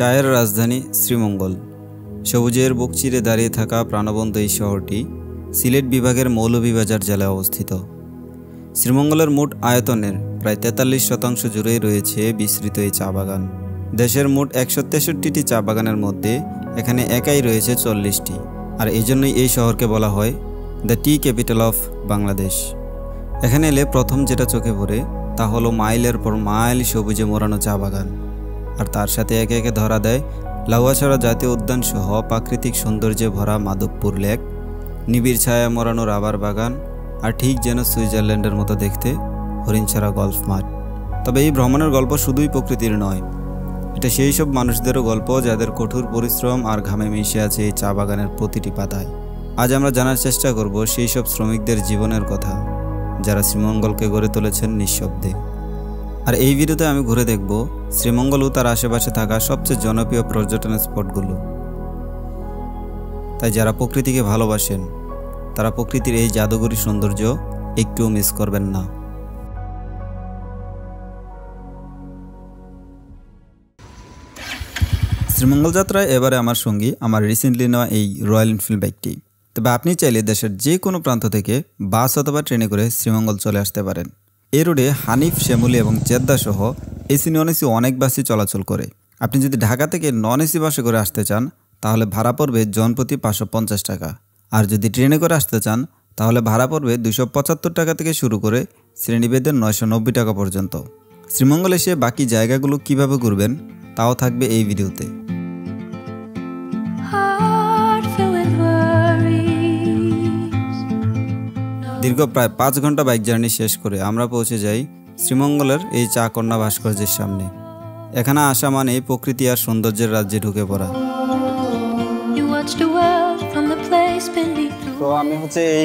চায়ের রাজধানী শ্রীমঙ্গল। সবুজের বুক চিরে দাঁড়িয়ে থাকা প্রাণবন্ত এই শহরটি সিলেট বিভাগের মৌলভীবাজার জেলায় অবস্থিত। শ্রীমঙ্গলের মোট আয়তনের প্রায় 43% জুড়েই রয়েছে বিস্তৃত এই চা বাগান। দেশের মোট 163টি চা বাগানের মধ্যে এখানে একাই রয়েছে 40টি, আর এই জন্যই এই শহরকে বলা হয় the T capital of Bangladesh. এখানে এলে প্রথম যেটা চোখে পড়ে তা হলো মাইলের পর মাইল সবুজে মোড়ানো চা বাগান, আর তার সাথে একে একে ধরা দেয় লাউয়াছড়া জাতীয় উদ্যান সহ প্রাকৃতিক সৌন্দর্যে ভরা মাধবপুর লেক, নিবিড় ছায়া মোড়ানো রাবার বাগান, আর ঠিক যেন সুইজারল্যান্ডের মতো দেখতে হরিণছড়া গল্ফ মাঠ। তবে এই ভ্রমণের গল্প শুধুই প্রকৃতির নয়, এটা সেই সব মানুষদেরও গল্প যাদের কঠোর পরিশ্রম আর ঘামে মিশে আছে এই চা বাগানের প্রতিটি পাতায়। আজ আমরা জানার চেষ্টা করব সেই সব শ্রমিকদের জীবনের কথা যারা শ্রীমঙ্গলকে গড়ে তুলেছেন নিঃশব্দে। আর এই ভিডিওতে আমি ঘুরে দেখব শ্রীমঙ্গল ও তার আশেপাশে থাকা সবচেয়ে জনপ্রিয় পর্যটনের স্পটগুলো। তাই যারা প্রকৃতিকে ভালোবাসেন তারা প্রকৃতির এই জাদুঘরী সৌন্দর্য একটুও মিস করবেন না। শ্রীমঙ্গল যাত্রায় এবারে আমার সঙ্গী আমার রিসেন্টলি নেওয়া এই রয়্যাল এনফিল্ড বাইকটি। তবে আপনি চাইলে দেশের যে কোনো প্রান্ত থেকে বাস অথবা ট্রেনে করে শ্রীমঙ্গল চলে আসতে পারেন। এই রোডে হানিফ, শ্যামলী এবং জেদ্দা সহ এসি নন এসি অনেক বাসই চলাচল করে। আপনি যদি ঢাকা থেকে নন এসি বাসে করে আসতে চান তাহলে ভাড়া পড়বে জনপ্রতি 550 টাকা, আর যদি ট্রেনে করে আসতে চান তাহলে ভাড়া পড়বে 275 টাকা থেকে শুরু করে শ্রেণীভেদের 990 টাকা পর্যন্ত। শ্রীমঙ্গল এসে বাকি জায়গাগুলো কিভাবে ঘুরবেন তাও থাকবে এই ভিডিওতে। দীর্ঘ প্রায় 5 ঘন্টা বাইক জার্নি শেষ করে আমরা পৌঁছে যাই শ্রীমঙ্গলের এই চা কন্যা ভাস্কর্যের সামনে। এখানে আসা মানে প্রকৃতি আর সৌন্দর্যের রাজ্যে ঢুকে পড়া। তো আমি হচ্ছে এই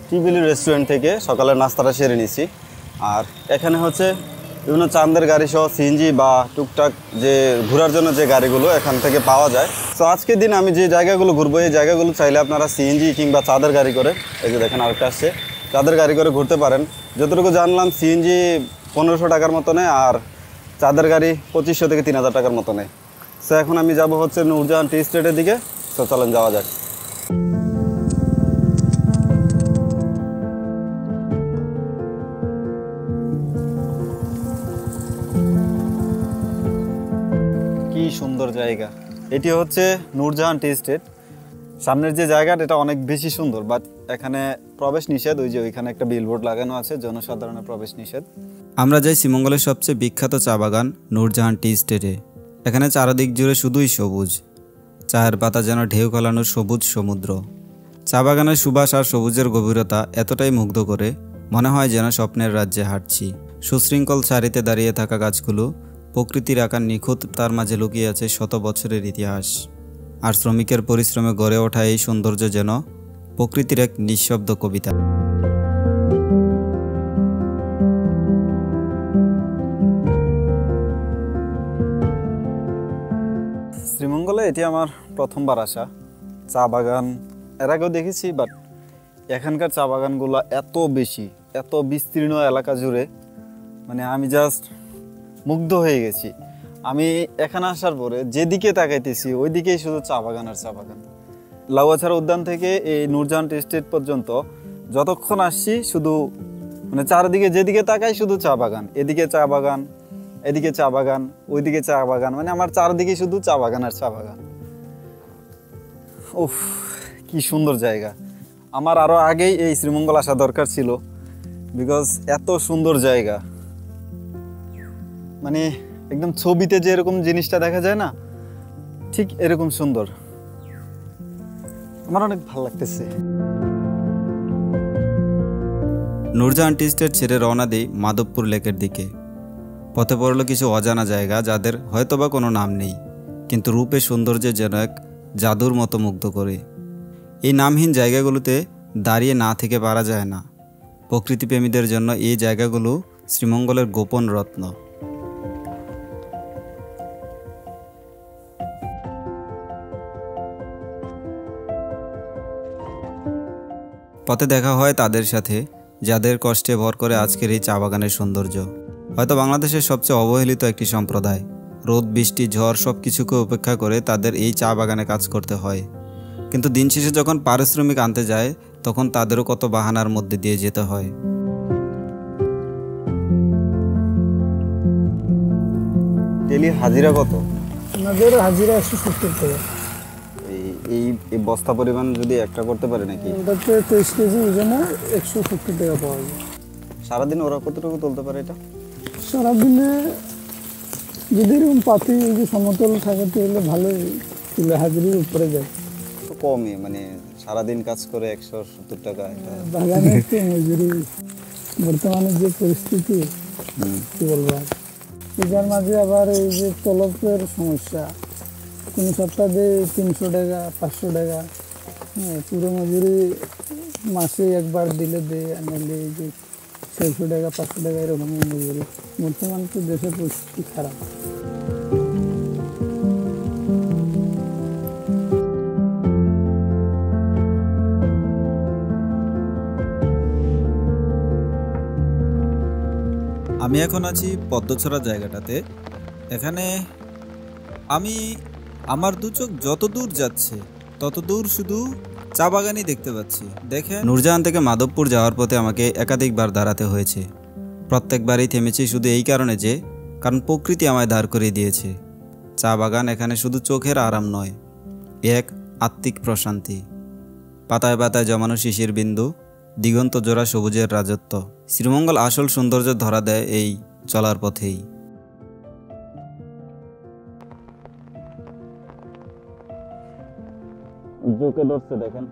টিবিলি রেস্টুরেন্ট থেকে সকালের নাস্তাটা সেরে নিছি, আর এখানে হচ্ছে বিভিন্ন চাঁদের গাড়ি সহ সিএনজি বা টুকটাক যে ঘোরার জন্য যে গাড়িগুলো এখান থেকে পাওয়া যায়। তো আজকের দিন আমি যে জায়গাগুলো ঘুরবো এই জায়গাগুলো চাইলে আপনারা সিএনজি কিংবা চাঁদের গাড়ি করে, এই যে দেখেন আরেকটা আসছে, চাঁদের গাড়ি করে ঘুরতে পারেন। যতটুকু জানলাম সিএনজি 1500 টাকার মতো নেয়, আর চাঁদের গাড়ি 2500 থেকে 3000 টাকার মতো নেয়। সো এখন আমি যাব হচ্ছে নূরজাহান টি স্টেটের দিকে। তো চলেন যাওয়া যাক। কি সুন্দর জায়গা! এটি হচ্ছে নূরজাহান টি স্টেট। সামনের যে জায়গাটা এটা অনেক বেশি সুন্দর, বাট এখানে প্রবেশ নিষেধ। ওই যে ওইখানে একটা বিলবোর্ড লাগানো আছে, জনসাধারণের প্রবেশ নিষেধ। আমরা যাই শ্রীমঙ্গলের সবচেয়ে বিখ্যাত চা বাগান নূরজাহান টি স্টেটে। এখানে চারদিক জুড়ে শুধুই সবুজ, চায়ের পাতা যেন ঢেউ খেলানো সবুজ সমুদ্র। চা বাগানের সুবাস আর সবুজের গভীরতা এতটাই মুগ্ধ করে মনে হয় যেন স্বপ্নের রাজ্যে হাঁটছি। সুশৃঙ্খল সারিতে দাঁড়িয়ে থাকা গাছগুলো প্রকৃতির আকার নিখুঁত, তার মাঝে লুকিয়ে আছে শত বছরের ইতিহাস। আর শ্রমিকের পরিশ্রমে গড়ে ওঠা এই সৌন্দর্য যেন প্রকৃতির এক নিঃশব্দ কবিতা। শ্রীমঙ্গলে এটি আমার প্রথমবার আসা। চা বাগান এর আগেও দেখেছি, বাট এখানকার চা বাগানগুলো এত বেশি, এত বিস্তীর্ণ এলাকা জুড়ে, মানে আমি জাস্ট মুগ্ধ হয়ে গেছি। আমি এখানে আসার পরে যেদিকে তাকাইতেছি ওই দিকেই শুধু চা বাগান আর চা বাগান। লাউয়াছড়া উদ্যান থেকে এই নূরজাহান টি স্টেট পর্যন্ত যতক্ষণ আসছি শুধু মানে চারদিকে যেদিকে তাকাই শুধু চা বাগান, এদিকে চা বাগান, এদিকে চা বাগান, ওইদিকে চা বাগান, মানে আমার চারদিকে শুধু চা বাগান আর চা বাগান। উফ, কি সুন্দর জায়গা! আমার আরো আগেই এই শ্রীমঙ্গল আসা দরকার ছিল, বিকজ এত সুন্দর জায়গা। মানে একদম ছবিতে যে এরকম জিনিসটা দেখা যায় না, ঠিক এরকম সুন্দর। আমার অনেক ভালো লাগতেছে। নূরজাহান টি স্টেট ছেড়ে রওনা দিই মাধবপুর লেকের দিকে। পথে পড়ল কিছু অজানা জায়গা যাদের হয়তোবা কোনো নাম নেই, কিন্তু রূপে সৌন্দর্যে যেন এক জাদুর মতো মুগ্ধ করে। এই নামহীন জায়গাগুলোতে দাঁড়িয়ে না থেকে পারা যায় না। প্রকৃতিপ্রেমীদের জন্য এই জায়গাগুলো শ্রীমঙ্গলের গোপন রত্ন। পথে দেখা হয় তাদের সাথে যাদের কষ্টে ভর করে আজকের এই চা বাগানের সৌন্দর্য। হয়তো বাংলাদেশের সবচেয়ে অবহেলিত একটি সম্প্রদায়, রোদ বৃষ্টি ঝড় সব কিছুকে উপেক্ষা করে তাদের এই চা বাগানে কাজ করতে হয়। কিন্তু দিন শেষে যখন পারিশ্রমিক আনতে যায় তখন তাদেরও কত বাহানার মধ্যে দিয়ে যেতে হয়। ডেলি হাজিরা কত? আমাদের হাজিরা 170 টাকা। এই এই বস্তা পরিমাণ যদি একটা করতে পারে নাকি? ওটাতে 23 কেজি ওজনে 170 টাকা পাওয়া যায়। সারাদিন ওরা কতটুকু তুলতে পারে এটা? সারাদিনে যদি এরকম পাতি এই যে সমতল থাকে তাহলে ভালোই তুলে হাজিরির উপরে যায়। তো কমই, মানে সারাদিন কাজ করে 170 টাকা। বাগানে তো মজুরি বর্তমানে যে পরিস্থিতি কি বলবো, এটার মাঝে আবার এই যে তলবের সমস্যা, কোনো সপ্তাহে 300 টাকা 500 টাকা, পুরো মজুরি মাসে একবার দিলে দেয়, নাহলে এই যে 600 টাকা 500 টাকা এরকম মজুরি। বর্তমান তো দেশের পরিস্থিতি খারাপ। আমি এখন আছি পদ্মছড়া জায়গাটাতে। এখানে আমি আমার দু চোখ যত দূর যাচ্ছে তত দূর শুধু চা বাগানই দেখতে পাচ্ছি। দেখেন, নূরজাহান থেকে মাধবপুর যাওয়ার পথে আমাকে একাধিকবার দাঁড়াতে হয়েছে। প্রত্যেকবারই থেমেছি শুধু এই কারণে যে কারণ প্রকৃতি আমায় দাঁড় করিয়ে দিয়েছে। চা বাগান এখানে শুধু চোখের আরাম নয়, এক আত্মিক প্রশান্তি। পাতায় পাতায় জমানো শিশির বিন্দু, দিগন্ত জোড়া সবুজের রাজত্ব। শ্রীমঙ্গল আসল সৌন্দর্য ধরা দেয় এই চলার পথেই। জোকে ধরছে দেখেন।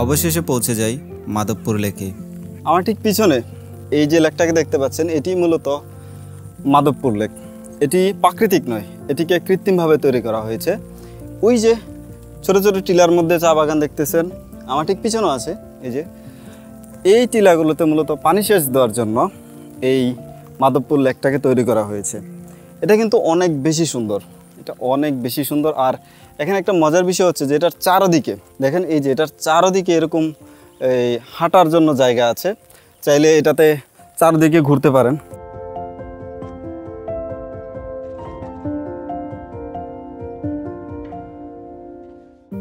অবশেষে পৌঁছে যাই মাধবপুর লেকে। আমার ঠিক পিছনে এই যে লেকটাকে দেখতে পাচ্ছেন, এটি মূলত মাধবপুর লেক। এটি প্রাকৃতিক নয়, এটিকে কৃত্রিমভাবে তৈরি করা হয়েছে। ওই যে ছোট ছোট টিলার মধ্যে চা বাগান দেখতেছেন, আমার ঠিক পিছনেও আছে। এই টিলাগুলোতে মূলত পানি সেচ দেওয়ার জন্য এই মাধবপুর লেকটাকে তৈরি করা হয়েছে। এটা কিন্তু অনেক বেশি সুন্দর, এটা অনেক বেশি সুন্দর। আর এখানে একটা মজার বিষয় হচ্ছে যে এটার চারদিকে দেখেন, এই যে এটার চারদিকে এরকম এই হাঁটার জন্য জায়গা আছে। চাইলে এটাতে চারদিকে ঘুরতে পারেন।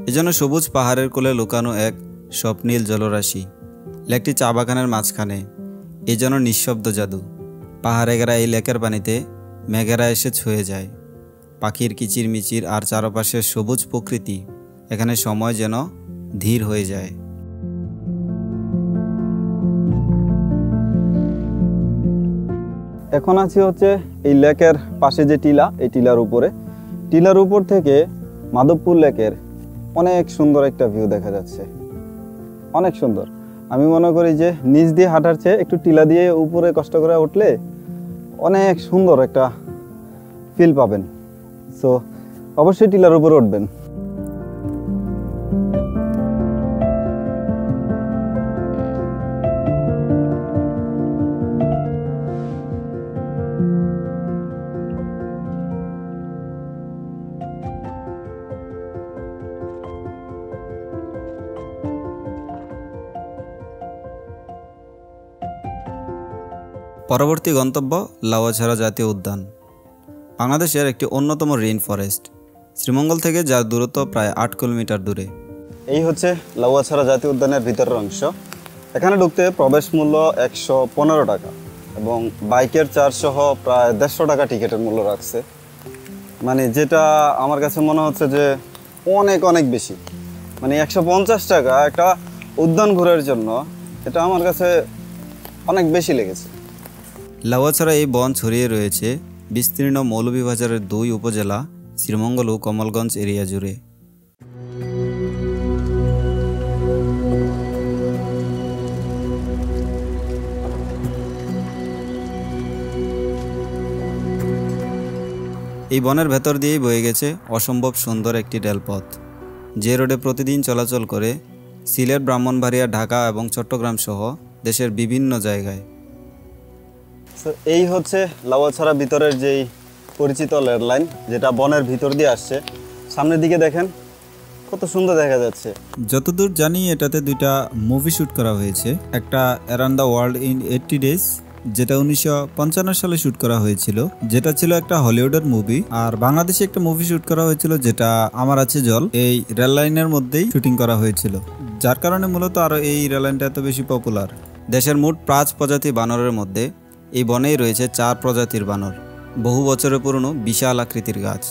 এজন্য সবুজ পাহাড়ের কোলে লুকানো এক স্বপ্নীল জলরাশি। লেকটি চা বাগানের মাঝখানে, এ যেন নিঃশব্দ জাদু। পাহাড়ে ঘেরা এই লেকের পানিতে মেঘেরা এসে ছুঁয়ে যায়। পাখির কিচিরমিচির আর চারপাশের সবুজ প্রকৃতি, এখানে সময় যেন ধীর হয়ে যায়। এখন আছি হচ্ছে এই লেকের পাশে যে টিলা, এই টিলার উপর থেকে মাধবপুর লেকের অনেক সুন্দর একটা ভিউ দেখা যাচ্ছে, অনেক সুন্দর। আমি মনে করি যে নিচ দিয়ে হাঁটার চেয়ে একটু টিলা দিয়ে উপরে কষ্ট করে উঠলে অনেক সুন্দর একটা ফিল পাবেন। সো অবশ্যই টিলার উপরে উঠবেন। পরবর্তী গন্তব্য লাউয়াছড়া জাতীয় উদ্যান, বাংলাদেশের একটি অন্যতম রেইন ফরেস্ট। শ্রীমঙ্গল থেকে যার দূরত্ব প্রায় 8 কিলোমিটার দূরে। এই হচ্ছে লাউয়াছড়া জাতীয় উদ্যানের ভিতরের অংশ। এখানে ঢুকতে প্রবেশ মূল্য 115 টাকা এবং বাইকের চার্জ সহ প্রায় 150 টাকা টিকিটের মূল্য রাখছে। মানে যেটা আমার কাছে মনে হচ্ছে যে অনেক অনেক বেশি। মানে 150 টাকা একটা উদ্যান ঘোরার জন্য, এটা আমার কাছে অনেক বেশি লেগেছে। লাউয়াছড়া এই বন ছড়িয়ে রয়েছে বিস্তীর্ণ মৌলভীবাজারের 2 উপজেলা শ্রীমঙ্গল ও কমলগঞ্জ এরিয়া জুড়ে। এই বনের ভেতর দিয়েই বয়ে গেছে অসম্ভব সুন্দর একটি রেলপথ, যে রোডে প্রতিদিন চলাচল করে সিলেট, ব্রাহ্মণবাড়িয়া, ঢাকা এবং চট্টগ্রাম সহ দেশের বিভিন্ন জায়গায়। তো এই হচ্ছে লাউয়াছড়া ভিতরের যেই পরিচিত রেললাইন, যেটা বনের ভিতর দিয়ে আসছে। সামনের দিকে দেখেন কত সুন্দর দেখা যাচ্ছে। যতদূর জানি এটাতে দুইটা মুভি শ্যুট করা হয়েছে, একটা around the world in 80 days, যেটা 1955 সালে শ্যুট করা হয়েছিল, যেটা ছিল একটা হলিউডের মুভি। আর বাংলাদেশে একটা মুভি শ্যুট করা হয়েছিল যেটা আমার আছে জল, এই রেল লাইনের মধ্যেই শুটিং করা হয়েছিল, যার কারণে মূলত আরো এই রেল লাইনটা এত বেশি পপুলার। দেশের মোট 5 প্রজাতি বানরের মধ্যে এই বনেই রয়েছে 4 প্রজাতির বানর। বহু বছরের পুরনো বিশাল আকৃতির গাছ,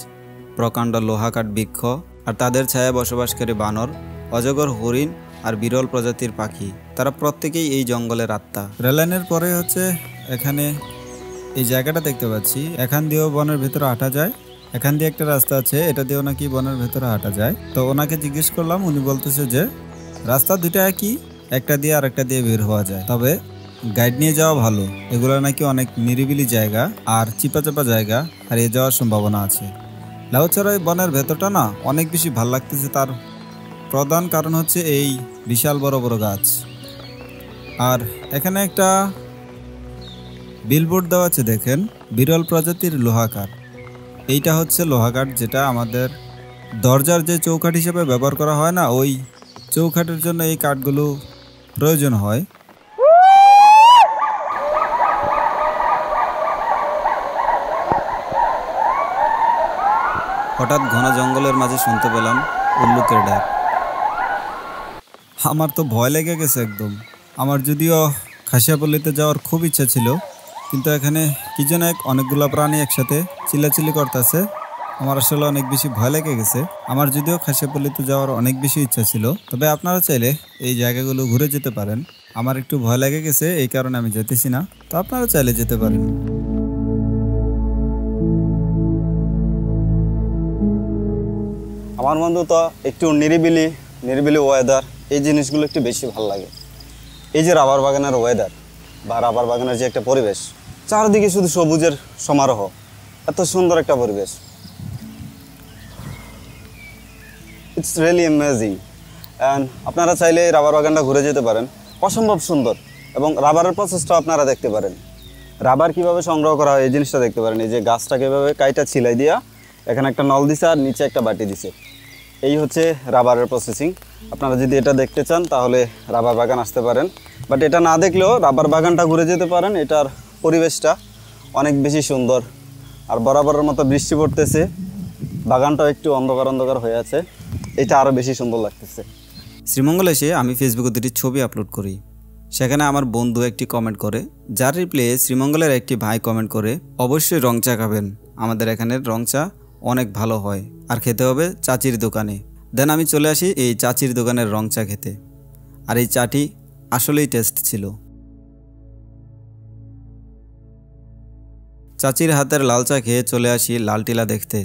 প্রকাণ্ড লোহাকাঠ বৃক্ষ, আর তাদের ছায়ায় বসবাসকারী বানর, অজগর, হরিণ আর বিরল প্রজাতির পাখি, তারা প্রত্যেকেই এই জঙ্গলের আত্মা। রেললাইনের পরে হচ্ছে এখানে এই জায়গাটা দেখতে পাচ্ছি, এখান দিয়েও বনের ভেতরে হাঁটা যায়। এখান দিয়ে একটা রাস্তা আছে, এটা দিয়েও নাকি বনের ভেতরে হাঁটা যায়। তো ওনাকে জিজ্ঞেস করলাম, উনি বলতেছে যে রাস্তা দুইটা একই, একটা দিয়ে আর একটা দিয়ে বের হওয়া যায়, তবে গাইড নিয়ে যাওয়া ভালো। এগুলো নাকি অনেক নিরিবিলি জায়গা আর চিপাচাপা জায়গা, হারিয়ে যাওয়ার সম্ভাবনা আছে। লাউছড়াই বনের ভেতরটা না অনেক বেশি ভাল লাগতেছে, তার প্রধান কারণ হচ্ছে এই বিশাল বড় বড় গাছ। আর এখানে একটা বিলবোর্ড দেওয়া আছে, দেখেন, বিরল প্রজাতির লোহাকাঠ। এইটা হচ্ছে লোহাকাঠ যেটা আমাদের দরজার যে চৌকাঠ হিসেবে ব্যবহার করা হয় না, ওই চৌকাঠের জন্য এই কাঠগুলো প্রয়োজন হয়। হঠাৎ ঘন জঙ্গলের মাঝে শুনতে পেলাম উল্লুকের ডাক। আমার তো ভয় লেগে গেছে একদম। আমার যদিও খাসিয়াপল্লিতে যাওয়ার খুব ইচ্ছা ছিল, কিন্তু এখানে কি যেন অনেকগুলো প্রাণী একসাথে চিল্লাচিল্লি করতেছে, আমার আসলে অনেক বেশি ভয় লেগে গেছে। আমার যদিও খাসিয়াপল্লিতে যাওয়ার অনেক বেশি ইচ্ছা ছিল, তবে আপনারা চাইলে এই জায়গাগুলো ঘুরে যেতে পারেন। আমার একটু ভয় লেগে গেছে, এই কারণে আমি যেতেছি না, তো আপনারা চাইলে যেতে পারেন। আমার বন্ধু তো একটু নিরিবিলি ওয়েদার, এই জিনিসগুলো একটু বেশি ভালো লাগে। এই যে রাবার বাগানের ওয়েদার বা রাবার বাগানের যে একটা পরিবেশ, চারদিকে শুধু সবুজের সমারোহ, এত সুন্দর একটা পরিবেশ, ইটস রিয়েলি অ্যামেজিং। অ্যান্ড আপনারা চাইলে এই রাবার বাগানটা ঘুরে যেতে পারেন, অসম্ভব সুন্দর। এবং রাবারের প্রসেসটাও আপনারা দেখতে পারেন, রাবার কীভাবে সংগ্রহ করা হয় এই জিনিসটা দেখতে পারেন। এই যে গাছটাকে এভাবে কাইটা ছিলাই দিয়া এখানে একটা নল দিছে আর নিচে একটা বাটি দিছে, এই হচ্ছে রাবারের প্রসেসিং। আপনারা যদি এটা দেখতে চান তাহলে রাবার বাগান আসতে পারেন, বাট এটা না দেখলেও রাবার বাগানটা ঘুরে যেতে পারেন। এটার পরিবেশটা অনেক বেশি সুন্দর। আর বরাবরের মতো বৃষ্টি পড়তেছে, বাগানটাও একটু অন্ধকার হয়ে আছে, এটা আরও বেশি সুন্দর লাগতেছে। শ্রীমঙ্গলে এসে আমি ফেসবুকে দুটি ছবি আপলোড করি, সেখানে আমার বন্ধু একটি কমেন্ট করে, যার রিপ্লে শ্রীমঙ্গলের একটি ভাই কমেন্ট করে, অবশ্যই রং চা খাবেন, আমাদের এখানের রং চা অনেক ভালো হয়, আর খেতে হবে চাচির দোকানে। দেন আমি চলে আসি এই চাচির দোকানের রং চা খেতে, আর এই চাটি আসলেই টেস্ট ছিল। চাচির হাতের লাল চা খেয়ে চলে আসি লাল টিলা দেখতে,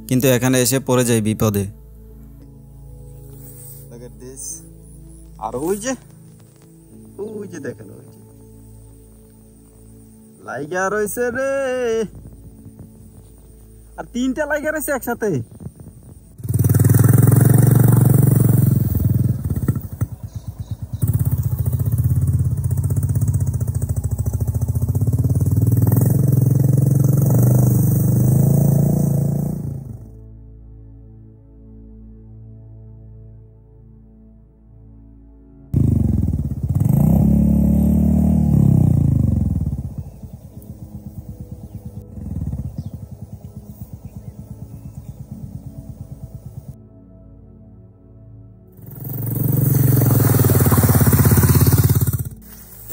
কিন্তু এখানে এসে পড়ে যাই বিপদে। আর ওই যে দেখেন, ওই যে লাইগা রয়েছে রে, আর 3টা লাইগা রয়েছে একসাথে।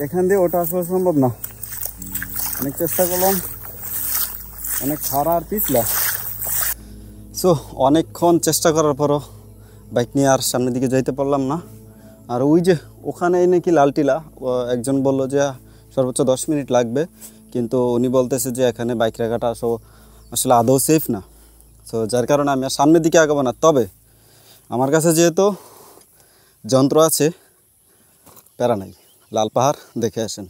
এখান দিয়ে ওটা আসা সম্ভব না, অনেক চেষ্টা করলাম, অনেক খাড়া আর পিছলা। সো অনেকক্ষণ চেষ্টা করার পরও বাইক নিয়ে আর সামনের দিকে যাইতে পারলাম না। আর ওই যে ওখানে নাকি লালটিলা, একজন বলল যে সর্বোচ্চ 10 মিনিট লাগবে, কিন্তু উনি বলতেছে যে এখানে বাইক রাখাটা আসলে আদৌ সেফ না। সো যার কারণে আমি আর সামনের দিকে আগাবো না। তবে আমার কাছে যেহেতু যন্ত্র আছে, প্যারা নাই, লাল পাহাড় দেখে আসেন।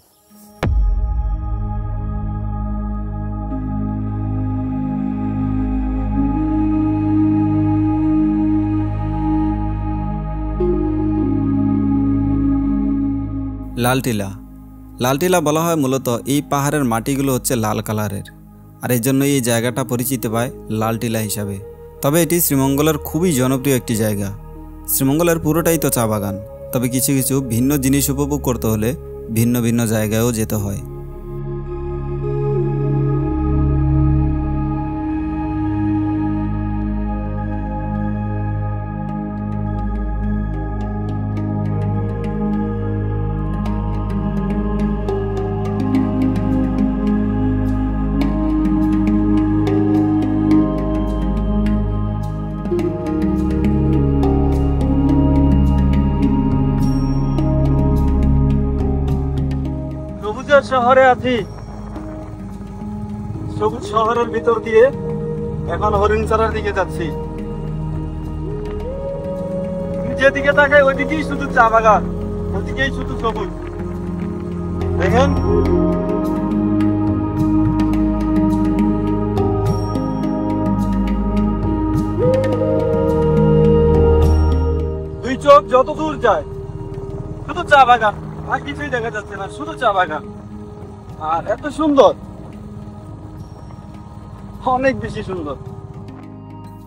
লালটিলা। লালটিলা বলা হয় মূলত এই পাহাড়ের মাটিগুলো হচ্ছে লাল কালারের, আর এই জন্যই এই জায়গাটা পরিচিত পায় লালটিলা হিসাবে। তবে এটি শ্রীমঙ্গলের খুবই জনপ্রিয় একটি জায়গা। শ্রীমঙ্গলের পুরোটাই তো চা বাগান, তবে কিছু কিছু ভিন্ন জিনিস উপভোগ করতে হলে ভিন্ন ভিন্ন জায়গায়ও যেতে হয়। সবুজের শহরে আছি, সবুজ শহরের ভিতর দিয়ে এখন হরিণছড়ার দিকে যাচ্ছি। যেদিকে তাকাই ওইদিকেই শুধু চা বাগান, ওইদিকেই শুধু সবুজ। দেখেন দুই চোখ যত দূর যায় শুধু চা বাগান, আর কিছুই দেখা যাচ্ছে না, শুধু চা বাগান। আর এত সুন্দর, অনেক বেশি সুন্দর।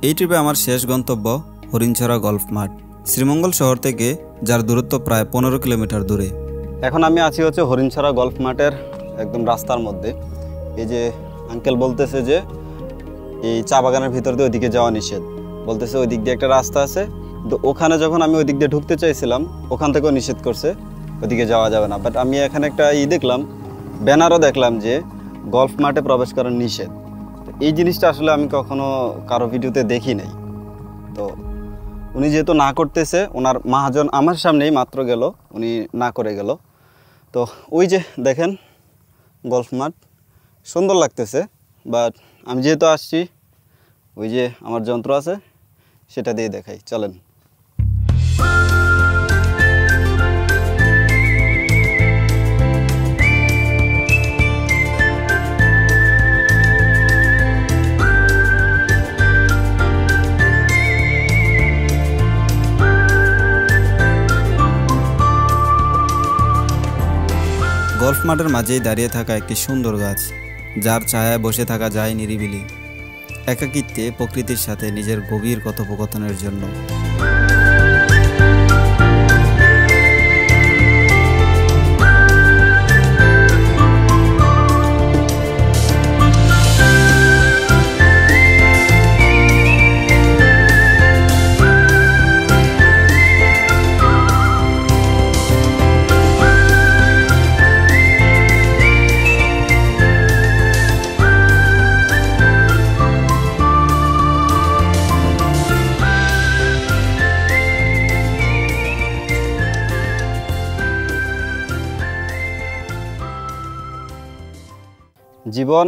এই ট্রিপে আমার শেষ গন্তব্য হরিণছড়া গল্ফ মাঠ, শ্রীমঙ্গল শহর থেকে যার দূরত্ব প্রায় 15 কিলোমিটার দূরে। এখন আমি আছি হচ্ছে হরিণছড়া গল্ফ মাঠের একদম রাস্তার মধ্যে। এই যে আঙ্কেল বলতেছে যে এই চা বাগানের ভিতর দিয়ে ওইদিকে যাওয়া নিষেধ, বলতেছে ওই দিক দিয়ে একটা রাস্তা আছে, তো ওখানে যখন আমি ওই দিক দিয়ে ঢুকতে চাইছিলাম ওখান থেকেও নিষেধ করছে, ওইদিকে যাওয়া যাবে না। বাট আমি এখানে একটা দেখলাম, ব্যানারও দেখলাম যে গল্ফ মাঠে প্রবেশ করার নিষেধ। এই জিনিসটা আসলে আমি কখনো কারো ভিডিওতে দেখি নাই। তো উনি যেহেতু না করতেছে, ওনার মহাজন আমার সামনেই মাত্র গেল, উনি না করে গেল। তো ওই যে দেখেন গল্ফ মাঠ, সুন্দর লাগতেছে। বাট আমি যেহেতু আসছি, ওই যে আমার যন্ত্র আছে সেটা দিয়ে দেখাই, চলেন। গল্ফ মাঠের মাঝেই দাঁড়িয়ে থাকা একটি সুন্দর গাছ, যার ছায়ায় বসে থাকা যায় নিরিবিলি, একাকিত্বে প্রকৃতির সাথে নিজের গভীর কথোপকথনের জন্য। জীবন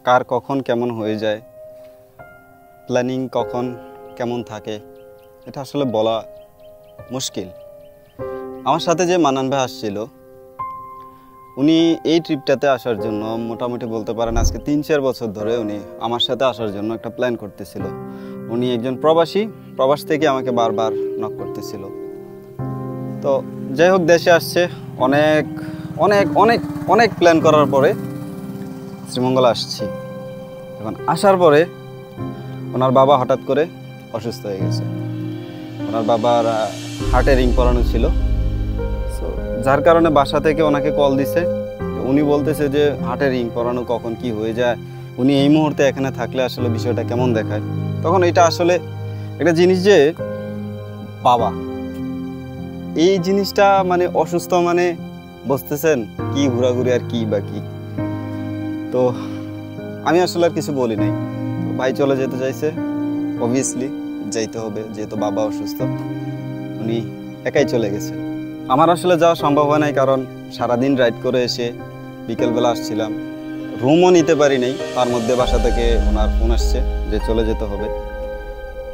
কার কখন কেমন হয়ে যায়, প্ল্যানিং কখন কেমন থাকে, এটা আসলে বলা মুশকিল। আমার সাথে যে মানান ভাই আসছিল, উনি এই ট্রিপটাতে আসার জন্য মোটামুটি বলতে পারেন আজকে 3-4 বছর ধরে উনি আমার সাথে আসার জন্য একটা প্ল্যান করতেছিল। উনি একজন প্রবাস থেকে আমাকে বারবার নক করতেছিল। তো যাই হোক, দেশে আসছে, অনেক অনেক অনেক অনেক প্ল্যান করার পরে শ্রীমঙ্গল আসছি। এখন আসার পরে ওনার বাবা হঠাৎ করে অসুস্থ হয়ে গেছে। ওনার বাবার হার্টে রিং পরানো ছিল, সো যার কারণে বাসা থেকে ওনাকে কল দিছে। উনি বলতেছে যে হার্টে রিং পরানো কখন কি হয়ে যায়, উনি এই মুহূর্তে এখানে থাকলে আসলে বিষয়টা কেমন দেখায়। তখন এটা আসলে একটা জিনিস যে বাবা, এই জিনিসটা মানে অসুস্থ মানে বুঝতেছেন কি ঘোরাঘুরি আর কি বাকি। তো আমি আসলে আর কিছু বলি নাই। ভাই চলে যেতে চাইছে, অবভিয়াসলি যাইতে হবে, যেহেতু বাবা অসুস্থ। উনি একাই চলে গেছে। আমার আসলে যাওয়া সম্ভব হয় নাই, কারণ সারাদিন রাইড করে এসে বিকেলবেলা আসছিলাম, রুমও নিতে পারি নাই। তার মধ্যে বাসা থেকে ওনার ফোন আসছে যে চলে যেতে হবে।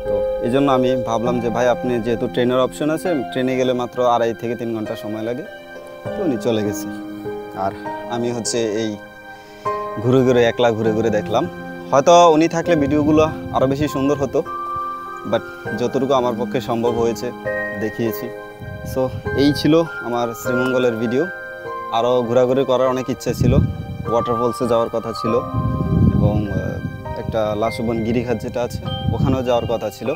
তো এই জন্য আমি ভাবলাম যে ভাই, আপনি যেহেতু ট্রেনের অপশন আছে, ট্রেনে গেলে মাত্র 2.5 থেকে 3 ঘন্টা সময় লাগে, তো উনি চলে গেছে। আর আমি হচ্ছে এই ঘুরে ঘুরে একলা ঘুরে ঘুরে দেখলাম। হয়তো উনি থাকলে ভিডিওগুলো আরও বেশি সুন্দর হতো, বাট যতটুকু আমার পক্ষে সম্ভব হয়েছে দেখিয়েছি। সো এই ছিল আমার শ্রীমঙ্গলের ভিডিও। আরও ঘোরাঘুরি করার অনেক ইচ্ছা ছিল, ওয়াটারফলসে যাওয়ার কথা ছিল এবং একটা লাসুবন গিরিঘাট যেটা আছে ওখানেও যাওয়ার কথা ছিল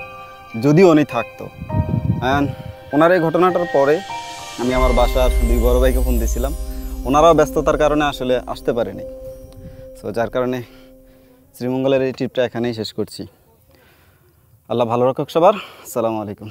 যদি উনি থাকতো। অ্যান্ড ওনার এই ঘটনাটার পরে আমি আমার বাসার 2 বড় ভাইকে ফোন দিয়েছিলাম, ওনারাও ব্যস্ততার কারণে আসলে আসতে পারেনি। সো যার কারণে শ্রীমঙ্গলের এই ট্রিপটা এখানেই শেষ করছি। আল্লাহ ভালো রাখুক সবার। আসসালামু আলাইকুম।